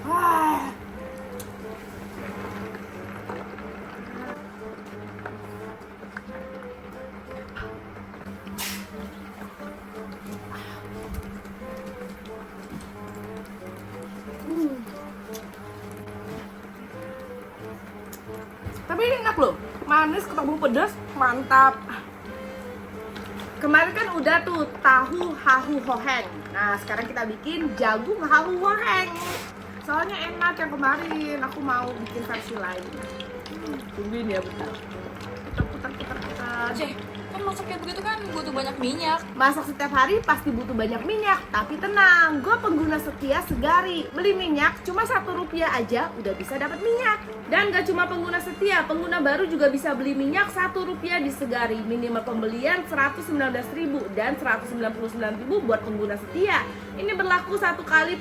Ah. Tapi ini enak loh, manis ketemu pedas, mantap. Kemarin kan udah tuh tahu hahu hoheng. Nah sekarang kita bikin jagung hahu hoheng. Soalnya enak yang kemarin, aku mau bikin versi lain. Tungguin ya bentar. Putar. Cih, kan masak kayak begitu kan butuh banyak minyak. Masak setiap hari pasti butuh banyak minyak. Tapi tenang, gue pengguna setia Segari. Beli minyak cuma Rp1 aja udah bisa dapat minyak. Dan gak cuma pengguna setia, pengguna baru juga bisa beli minyak Rp1 di Segari. Minimal pembelian 119.000 dan 199.000 buat pengguna setia. Ini berlaku 1 kali